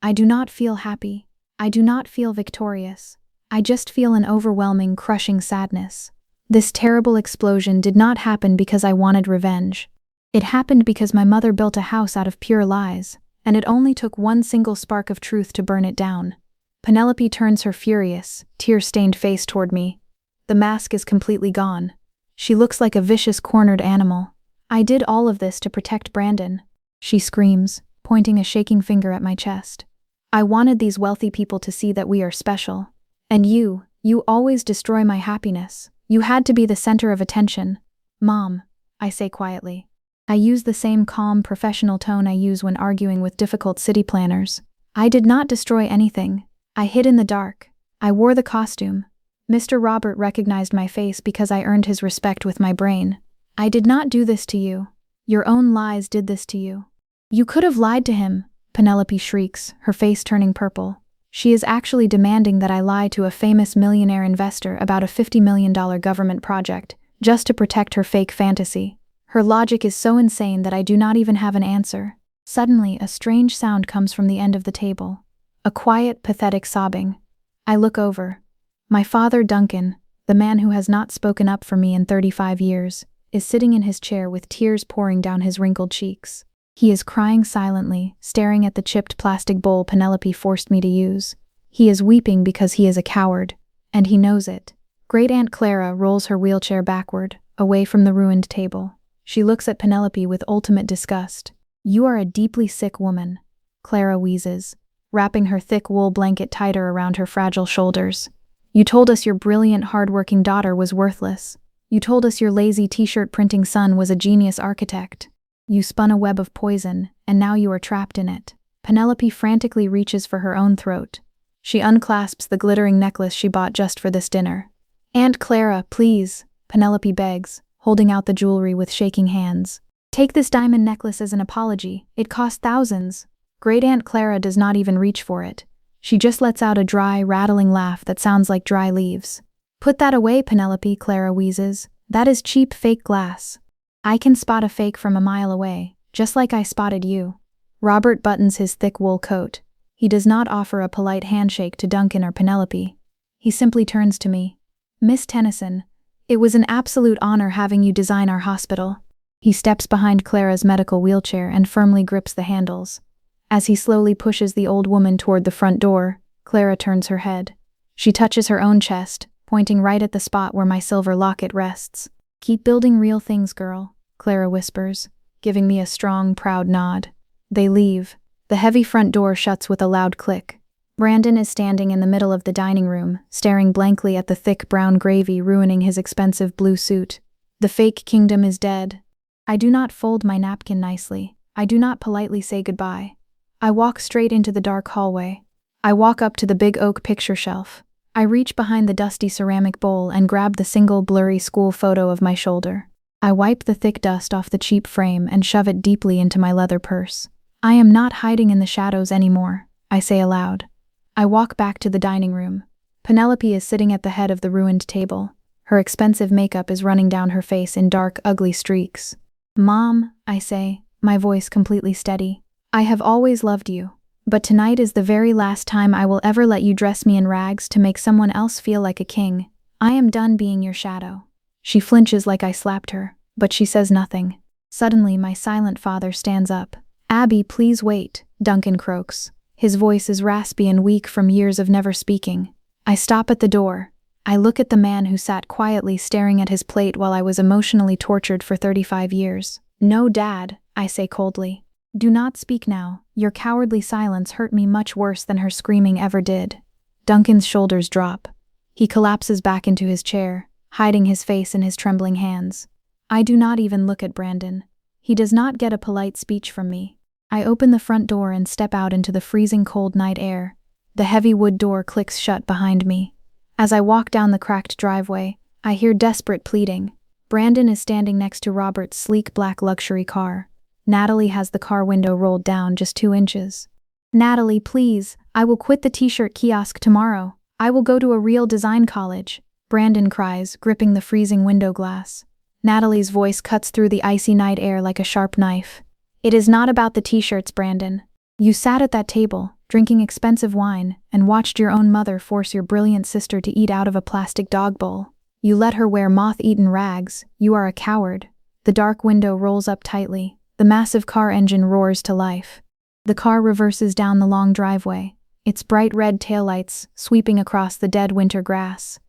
I do not feel happy. I do not feel victorious. I just feel an overwhelming, crushing sadness. This terrible explosion did not happen because I wanted revenge. It happened because my mother built a house out of pure lies, and it only took one single spark of truth to burn it down. Penelope turns her furious, tear-stained face toward me. The mask is completely gone. She looks like a vicious, cornered animal. I did all of this to protect Brandon, she screams, pointing a shaking finger at my chest. I wanted these wealthy people to see that we are special. And you always destroy my happiness. You had to be the center of attention. Mom, I say quietly. I use the same calm, professional tone I use when arguing with difficult city planners. I did not destroy anything. I hid in the dark. I wore the costume. Mr. Robert recognized my face because I earned his respect with my brain. I did not do this to you. Your own lies did this to you. You could have lied to him, Penelope shrieks, her face turning purple. She is actually demanding that I lie to a famous millionaire investor about a $50 million government project, just to protect her fake fantasy. Her logic is so insane that I do not even have an answer. Suddenly, a strange sound comes from the end of the table. A quiet, pathetic sobbing. I look over. My father, Duncan, the man who has not spoken up for me in 35 years, is sitting in his chair with tears pouring down his wrinkled cheeks. He is crying silently, staring at the chipped plastic bowl Penelope forced me to use. He is weeping because he is a coward, and he knows it. Great Aunt Clara rolls her wheelchair backward, away from the ruined table. She looks at Penelope with ultimate disgust. "You are a deeply sick woman," Clara wheezes, wrapping her thick wool blanket tighter around her fragile shoulders. "You told us your brilliant, hard-working daughter was worthless. You told us your lazy t-shirt printing son was a genius architect. You spun a web of poison, and now you are trapped in it." Penelope frantically reaches for her own throat. She unclasps the glittering necklace she bought just for this dinner. "Aunt Clara, please," Penelope begs, holding out the jewelry with shaking hands. "Take this diamond necklace as an apology. It cost thousands." Great Aunt Clara does not even reach for it. She just lets out a dry, rattling laugh that sounds like dry leaves. "Put that away, Penelope," Clara wheezes. "That is cheap fake glass. I can spot a fake from a mile away, just like I spotted you." Robert buttons his thick wool coat. He does not offer a polite handshake to Duncan or Penelope. He simply turns to me. "Miss Tennyson, it was an absolute honor having you design our hospital." He steps behind Clara's medical wheelchair and firmly grips the handles. As he slowly pushes the old woman toward the front door, Clara turns her head. She touches her own chest, pointing right at the spot where my silver locket rests. "Keep building real things, girl," Clara whispers, giving me a strong, proud nod. They leave. The heavy front door shuts with a loud click. Brandon is standing in the middle of the dining room, staring blankly at the thick brown gravy ruining his expensive blue suit. The fake kingdom is dead. I do not fold my napkin nicely. I do not politely say goodbye. I walk straight into the dark hallway. I walk up to the big oak picture shelf. I reach behind the dusty ceramic bowl and grab the single blurry school photo of my shoulder. I wipe the thick dust off the cheap frame and shove it deeply into my leather purse. "I am not hiding in the shadows anymore," I say aloud. I walk back to the dining room. Penelope is sitting at the head of the ruined table. Her expensive makeup is running down her face in dark, ugly streaks. "Mom," I say, my voice completely steady, "I have always loved you, but tonight is the very last time I will ever let you dress me in rags to make someone else feel like a king. I am done being your shadow." She flinches like I slapped her, but she says nothing. Suddenly, my silent father stands up. "Abby, please wait," Duncan croaks. His voice is raspy and weak from years of never speaking. I stop at the door. I look at the man who sat quietly staring at his plate while I was emotionally tortured for 35 years. "No, Dad," I say coldly. "Do not speak now. Your cowardly silence hurt me much worse than her screaming ever did." Duncan's shoulders drop. He collapses back into his chair, hiding his face in his trembling hands. I do not even look at Brandon. He does not get a polite speech from me. I open the front door and step out into the freezing cold night air. The heavy wood door clicks shut behind me. As I walk down the cracked driveway, I hear desperate pleading. Brandon is standing next to Robert's sleek black luxury car. Natalie has the car window rolled down just 2 inches. "Natalie, please, I will quit the t-shirt kiosk tomorrow. I will go to a real design college," Brandon cries, gripping the freezing window glass. Natalie's voice cuts through the icy night air like a sharp knife. "It is not about the t-shirts, Brandon. You sat at that table, drinking expensive wine, and watched your own mother force your brilliant sister to eat out of a plastic dog bowl. You let her wear moth-eaten rags. You are a coward." The dark window rolls up tightly. The massive car engine roars to life. The car reverses down the long driveway, its bright red taillights sweeping across the dead winter grass.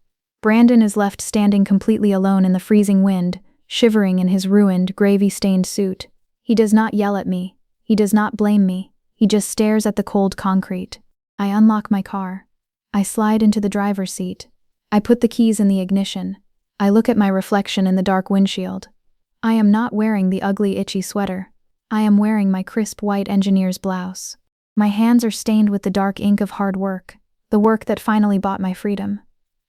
Brandon is left standing completely alone in the freezing wind, shivering in his ruined, gravy-stained suit. He does not yell at me. He does not blame me. He just stares at the cold concrete. I unlock my car. I slide into the driver's seat. I put the keys in the ignition. I look at my reflection in the dark windshield. I am not wearing the ugly, itchy sweater. I am wearing my crisp white engineer's blouse. My hands are stained with the dark ink of hard work, the work that finally bought my freedom.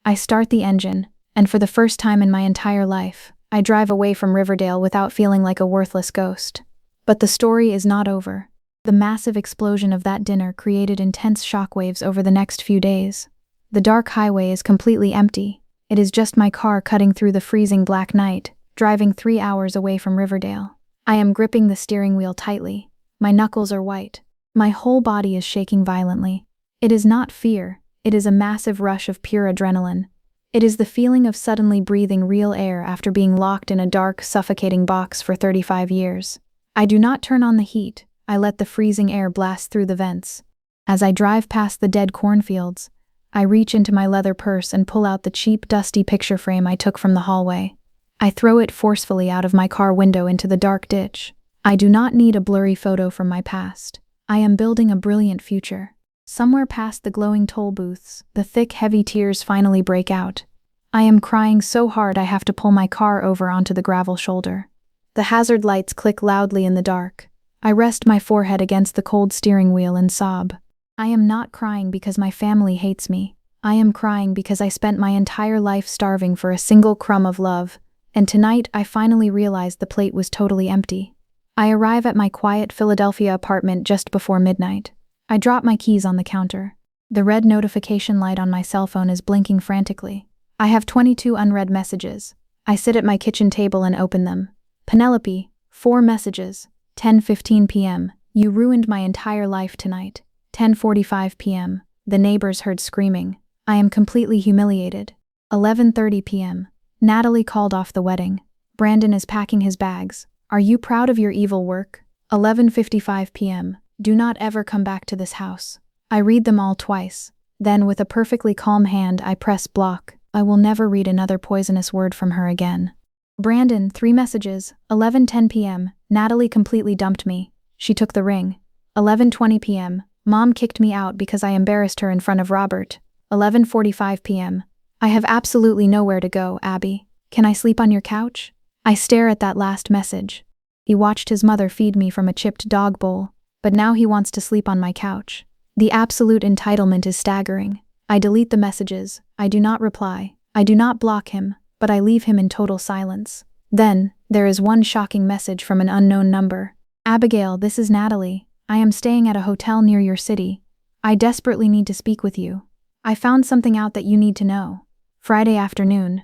I start the engine, and for the first time in my entire life, I drive away from Riverdale without feeling like a worthless ghost. But the story is not over. The massive explosion of that dinner created intense shockwaves over the next few days. The dark highway is completely empty. It is just my car cutting through the freezing black night, driving 3 hours away from Riverdale. I am gripping the steering wheel tightly. My knuckles are white. My whole body is shaking violently. It is not fear, It is a massive rush of pure adrenaline. It is the feeling of suddenly breathing real air after being locked in a dark, suffocating box for 35 years. I do not turn on the heat, I let the freezing air blast through the vents. As I drive past the dead cornfields, I reach into my leather purse and pull out the cheap, dusty picture frame I took from the hallway. I throw it forcefully out of my car window into the dark ditch. I do not need a blurry photo from my past. I am building a brilliant future. Somewhere past the glowing toll booths, the thick, heavy tears finally break out. I am crying so hard I have to pull my car over onto the gravel shoulder. The hazard lights click loudly in the dark. I rest my forehead against the cold steering wheel and sob. I am not crying because my family hates me. I am crying because I spent my entire life starving for a single crumb of love, and tonight I finally realized the plate was totally empty. I arrive at my quiet Philadelphia apartment just before midnight. I drop my keys on the counter. The red notification light on my cell phone is blinking frantically. I have 22 unread messages. I sit at my kitchen table and open them. Penelope, 4 messages. 10:15 p.m. You ruined my entire life tonight. 10:45 p.m. The neighbors heard screaming. I am completely humiliated. 11:30 p.m. Natalie called off the wedding. Brandon is packing his bags. Are you proud of your evil work? 11:55 p.m. Do not ever come back to this house. I read them all twice. Then, with a perfectly calm hand, I press block. I will never read another poisonous word from her again. Brandon, 3 messages. 11:10 p.m. Natalie completely dumped me. She took the ring. 11:20 p.m. Mom kicked me out because I embarrassed her in front of Robert. 11:45 p.m. I have absolutely nowhere to go, Abby. Can I sleep on your couch? I stare at that last message. He watched his mother feed me from a chipped dog bowl, but now he wants to sleep on my couch. The absolute entitlement is staggering. I delete the messages. I do not reply. I do not block him, but I leave him in total silence. Then, there is one shocking message from an unknown number. Abigail, this is Natalie. I am staying at a hotel near your city. I desperately need to speak with you. I found something out that you need to know. Friday afternoon.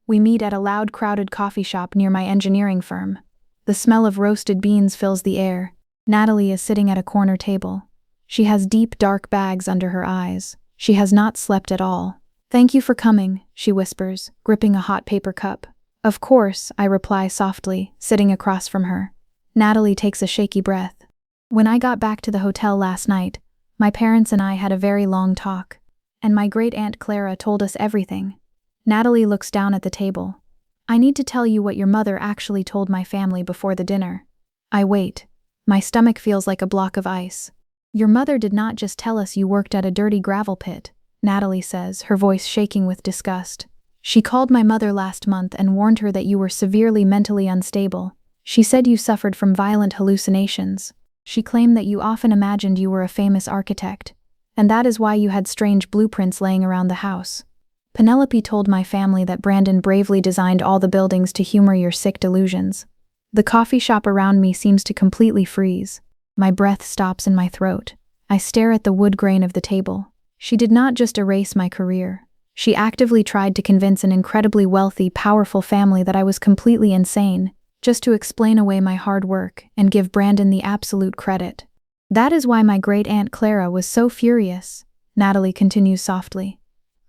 We meet at a loud, crowded coffee shop near my engineering firm. The smell of roasted beans fills the air. Natalie is sitting at a corner table. She has deep, dark bags under her eyes. She has not slept at all. Thank you for coming, she whispers, gripping a hot paper cup. Of course, I reply softly, sitting across from her. Natalie takes a shaky breath. When I got back to the hotel last night, my parents and I had a very long talk, and my great-aunt Clara told us everything. Natalie looks down at the table. I need to tell you what your mother actually told my family before the dinner. I wait. My stomach feels like a block of ice. Your mother did not just tell us you worked at a dirty gravel pit, Natalie says, her voice shaking with disgust. She called my mother last month and warned her that you were severely mentally unstable. She said you suffered from violent hallucinations. She claimed that you often imagined you were a famous architect, and that is why you had strange blueprints laying around the house. Penelope told my family that Brandon bravely designed all the buildings to humor your sick delusions. The coffee shop around me seems to completely freeze. My breath stops in my throat. I stare at the wood grain of the table. She did not just erase my career. She actively tried to convince an incredibly wealthy, powerful family that I was completely insane, just to explain away my hard work and give Brandon the absolute credit. That is why my great-aunt Clara was so furious, Natalie continues softly.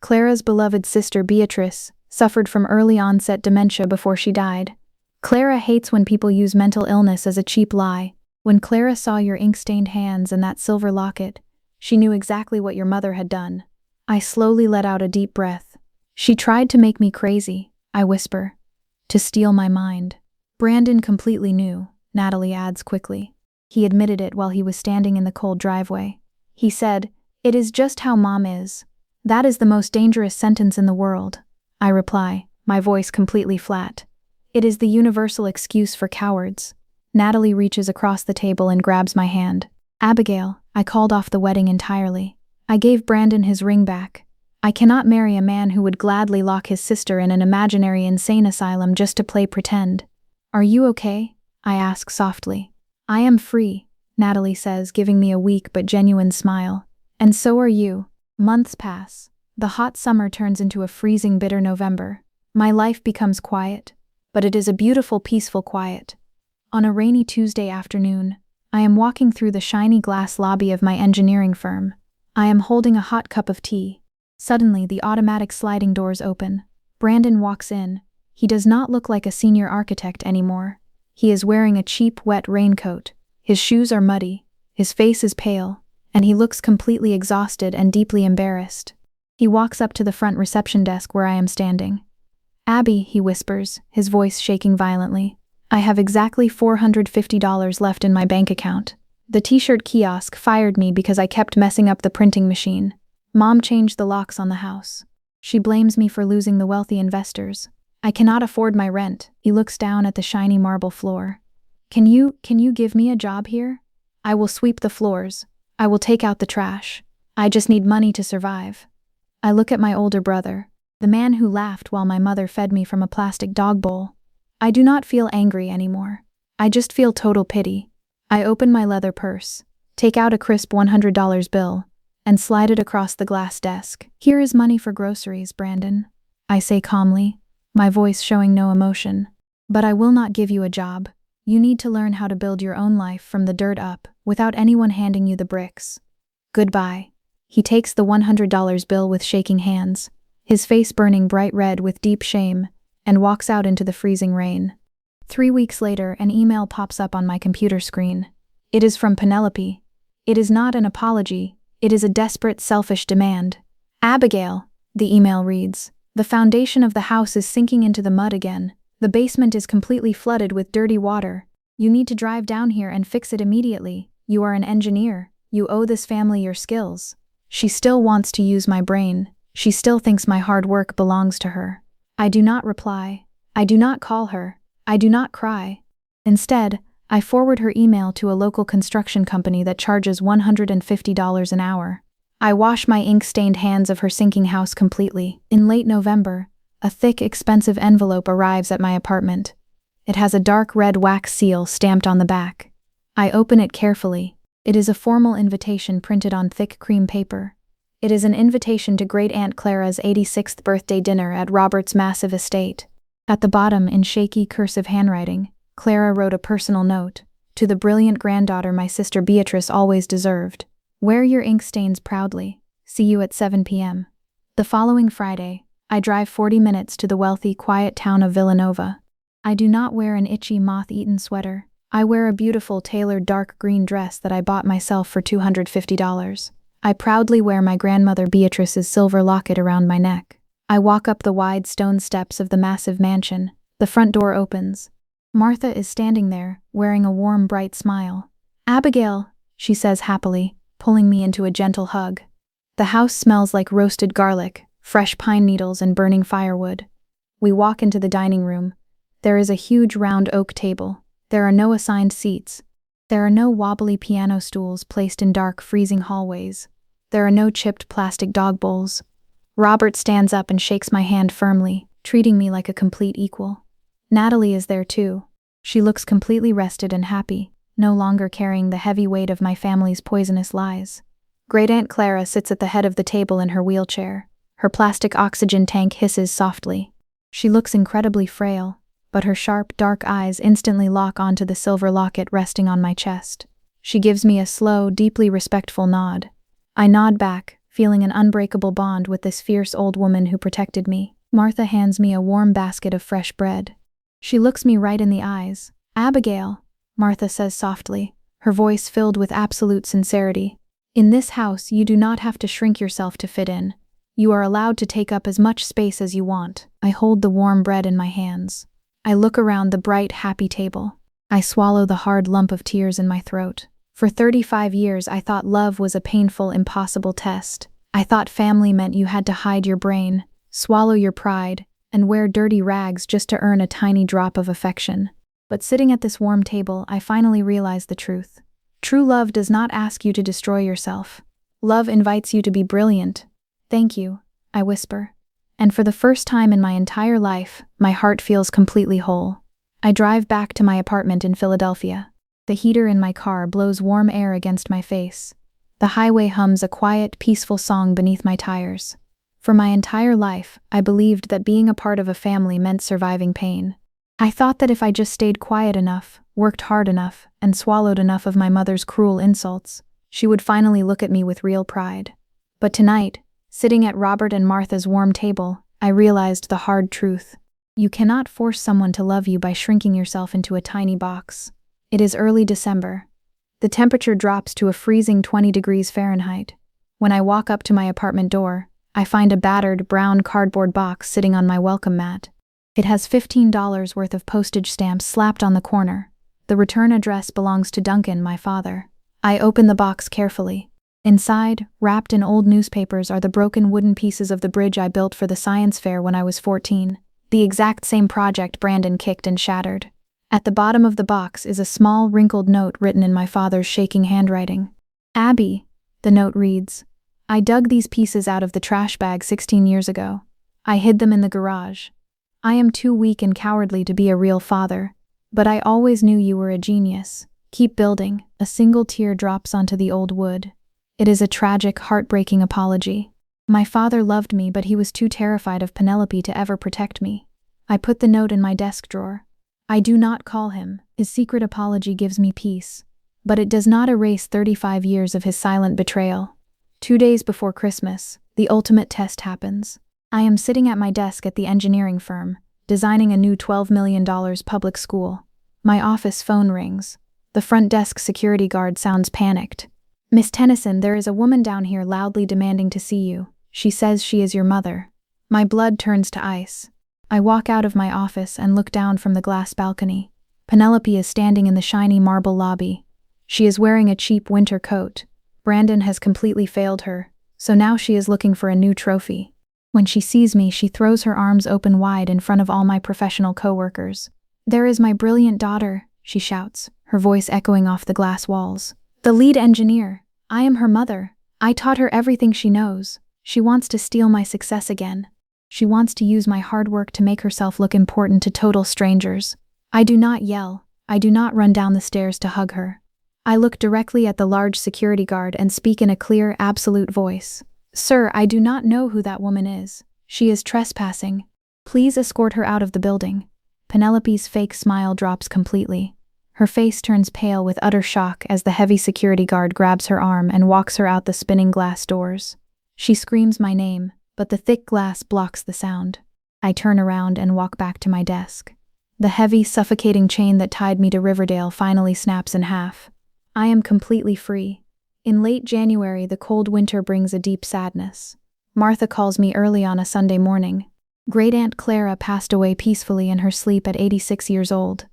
Clara's beloved sister Beatrice suffered from early-onset dementia before she died. Clara hates when people use mental illness as a cheap lie. When Clara saw your ink-stained hands and that silver locket, she knew exactly what your mother had done. I slowly let out a deep breath. She tried to make me crazy, I whisper. To steal my mind. Brandon completely knew, Natalie adds quickly. He admitted it while he was standing in the cold driveway. He said, "It is just how Mom is." That is the most dangerous sentence in the world. I reply, my voice completely flat. It is the universal excuse for cowards. Natalie reaches across the table and grabs my hand. Abigail, I called off the wedding entirely. I gave Brandon his ring back. I cannot marry a man who would gladly lock his sister in an imaginary insane asylum just to play pretend. Are you okay? I ask softly. I am free, Natalie says, giving me a weak but genuine smile. And so are you. Months pass. The hot summer turns into a freezing, bitter November. My life becomes quiet, but it is a beautiful, peaceful quiet. On a rainy Tuesday afternoon, I am walking through the shiny glass lobby of my engineering firm. I am holding a hot cup of tea. Suddenly, the automatic sliding doors open. Brandon walks in. He does not look like a senior architect anymore. He is wearing a cheap, wet raincoat. His shoes are muddy. His face is pale, and he looks completely exhausted and deeply embarrassed. He walks up to the front reception desk where I am standing. "Abby," he whispers, his voice shaking violently. "I have exactly $450 left in my bank account. The t-shirt kiosk fired me because I kept messing up the printing machine. Mom changed the locks on the house. She blames me for losing the wealthy investors. I cannot afford my rent." He looks down at the shiny marble floor. Can you give me a job here? I will sweep the floors. I will take out the trash. I just need money to survive." I look at my older brother, the man who laughed while my mother fed me from a plastic dog bowl. I do not feel angry anymore. I just feel total pity. I open my leather purse, take out a crisp $100 bill, and slide it across the glass desk. "Here is money for groceries, Brandon," I say calmly, my voice showing no emotion. "But I will not give you a job. You need to learn how to build your own life from the dirt up, without anyone handing you the bricks. Goodbye." He takes the $100 bill with shaking hands, his face burning bright red with deep shame, and walks out into the freezing rain. 3 weeks later, an email pops up on my computer screen. It is from Penelope. It is not an apology. It is a desperate, selfish demand. "Abigail," the email reads, "the foundation of the house is sinking into the mud again. The basement is completely flooded with dirty water. You need to drive down here and fix it immediately. You are an engineer. You owe this family your skills." She still wants to use my brain. She still thinks my hard work belongs to her. I do not reply. I do not call her. I do not cry. Instead, I forward her email to a local construction company that charges $150 an hour. I wash my ink-stained hands of her sinking house completely. In late November, a thick, expensive envelope arrives at my apartment. It has a dark red wax seal stamped on the back. I open it carefully. It is a formal invitation printed on thick cream paper. It is an invitation to Great Aunt Clara's 86th birthday dinner at Robert's massive estate. At the bottom, in shaky, cursive handwriting, Clara wrote a personal note: "To the brilliant granddaughter my sister Beatrice always deserved. Wear your ink stains proudly. See you at 7 p.m. The following Friday, I drive 40 minutes to the wealthy, quiet town of Villanova. I do not wear an itchy, moth-eaten sweater. I wear a beautiful, tailored dark green dress that I bought myself for $250. I proudly wear my grandmother Beatrice's silver locket around my neck. I walk up the wide stone steps of the massive mansion. The front door opens. Martha is standing there, wearing a warm, bright smile. "Abigail," she says happily, pulling me into a gentle hug. The house smells like roasted garlic, fresh pine needles, and burning firewood. We walk into the dining room. There is a huge round oak table. There are no assigned seats. There are no wobbly piano stools placed in dark, freezing hallways. There are no chipped plastic dog bowls. Robert stands up and shakes my hand firmly, treating me like a complete equal. Natalie is there too. She looks completely rested and happy, no longer carrying the heavy weight of my family's poisonous lies. Great Aunt Clara sits at the head of the table in her wheelchair. Her plastic oxygen tank hisses softly. She looks incredibly frail, but her sharp, dark eyes instantly lock onto the silver locket resting on my chest. She gives me a slow, deeply respectful nod. I nod back, feeling an unbreakable bond with this fierce old woman who protected me. Martha hands me a warm basket of fresh bread. She looks me right in the eyes. "Abigail," Martha says softly, her voice filled with absolute sincerity. "In this house, you do not have to shrink yourself to fit in. You are allowed to take up as much space as you want." I hold the warm bread in my hands. I look around the bright, happy table. I swallow the hard lump of tears in my throat. For 35 years, I thought love was a painful, impossible test. I thought family meant you had to hide your brain, swallow your pride, and wear dirty rags just to earn a tiny drop of affection. But sitting at this warm table, I finally realized the truth. True love does not ask you to destroy yourself. Love invites you to be brilliant. "Thank you," I whisper. And for the first time in my entire life, my heart feels completely whole. I drive back to my apartment in Philadelphia. The heater in my car blows warm air against my face. The highway hums a quiet, peaceful song beneath my tires. For my entire life, I believed that being a part of a family meant surviving pain. I thought that if I just stayed quiet enough, worked hard enough, and swallowed enough of my mother's cruel insults, she would finally look at me with real pride. But tonight, Sitting at Robert and Martha's warm table, I realized the hard truth. You cannot force someone to love you by shrinking yourself into a tiny box. It is early December. The temperature drops to a freezing 20 degrees Fahrenheit. When I walk up to my apartment door, I find a battered, brown cardboard box sitting on my welcome mat. It has $15 worth of postage stamps slapped on the corner. The return address belongs to Duncan, my father. I open the box carefully. Inside, wrapped in old newspapers, are the broken wooden pieces of the bridge I built for the science fair when I was 14. The exact same project Brandon kicked and shattered. At the bottom of the box is a small, wrinkled note written in my father's shaking handwriting. Abby, the note reads, I dug these pieces out of the trash bag 16 years ago. I hid them in the garage. I am too weak and cowardly to be a real father, but I always knew you were a genius. Keep building. A single tear drops onto the old wood. It is a tragic, heartbreaking apology. My father loved me, but he was too terrified of Penelope to ever protect me. I put the note in my desk drawer. I do not call him. His secret apology gives me peace, but it does not erase 35 years of his silent betrayal. 2 days before Christmas, the ultimate test happens. I am sitting at my desk at the engineering firm, designing a new $12 million public school. My office phone rings. The front desk security guard sounds panicked. Miss Tennyson, there is a woman down here loudly demanding to see you. She says she is your mother. My blood turns to ice. I walk out of my office and look down from the glass balcony. Penelope is standing in the shiny marble lobby. She is wearing a cheap winter coat. Brandon has completely failed her, so now she is looking for a new trophy. When she sees me, she throws her arms open wide in front of all my professional coworkers. There is my brilliant daughter, she shouts, her voice echoing off the glass walls. The lead engineer. I am her mother. I taught her everything she knows. She wants to steal my success again. She wants to use my hard work to make herself look important to total strangers. I do not yell. I do not run down the stairs to hug her. I look directly at the large security guard and speak in a clear, absolute voice. Sir, I do not know who that woman is. She is trespassing. Please escort her out of the building. Penelope's fake smile drops completely. Her face turns pale with utter shock as the heavy security guard grabs her arm and walks her out the spinning glass doors. She screams my name, but the thick glass blocks the sound. I turn around and walk back to my desk. The heavy, suffocating chain that tied me to Riverdale finally snaps in half. I am completely free. In late January, the cold winter brings a deep sadness. Martha calls me early on a Sunday morning. Great-Aunt Clara passed away peacefully in her sleep at 86 years old.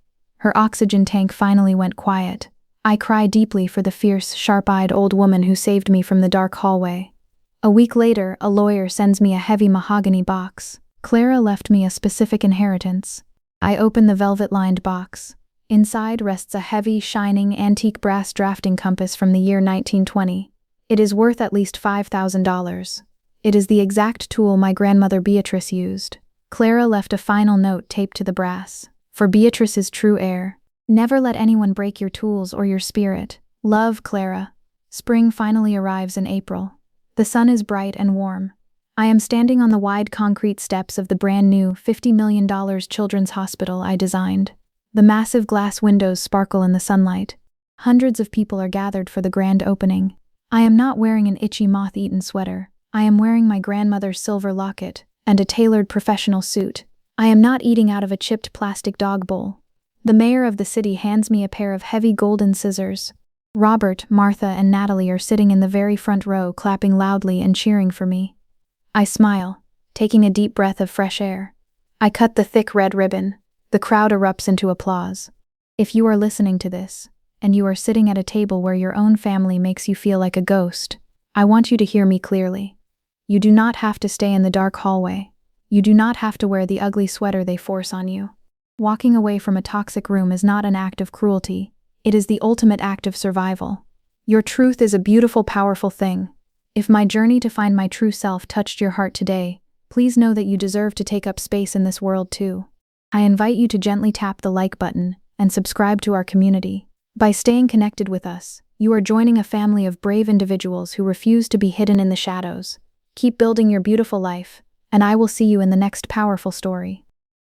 Her oxygen tank finally went quiet. I cry deeply for the fierce, sharp-eyed old woman who saved me from the dark hallway. A week later, a lawyer sends me a heavy mahogany box. Clara left me a specific inheritance. I open the velvet-lined box. Inside rests a heavy, shining, antique brass drafting compass from the year 1920. It is worth at least $5,000. It is the exact tool my grandmother Beatrice used. Clara left a final note taped to the brass. For Beatrice's true heir. Never let anyone break your tools or your spirit. Love, Clara. Spring finally arrives in April. The sun is bright and warm. I am standing on the wide concrete steps of the brand new $50 million children's hospital I designed. The massive glass windows sparkle in the sunlight. Hundreds of people are gathered for the grand opening. I am not wearing an itchy moth-eaten sweater. I am wearing my grandmother's silver locket and a tailored professional suit. I am not eating out of a chipped plastic dog bowl. The mayor of the city hands me a pair of heavy golden scissors. Robert, Martha, and Natalie are sitting in the very front row, clapping loudly and cheering for me. I smile, taking a deep breath of fresh air. I cut the thick red ribbon. The crowd erupts into applause. If you are listening to this, and you are sitting at a table where your own family makes you feel like a ghost, I want you to hear me clearly. You do not have to stay in the dark hallway. You do not have to wear the ugly sweater they force on you. Walking away from a toxic room is not an act of cruelty. It is the ultimate act of survival. Your truth is a beautiful, powerful thing. If my journey to find my true self touched your heart today, please know that you deserve to take up space in this world too. I invite you to gently tap the like button and subscribe to our community. By staying connected with us, you are joining a family of brave individuals who refuse to be hidden in the shadows. Keep building your beautiful life, and I will see you in the next powerful story.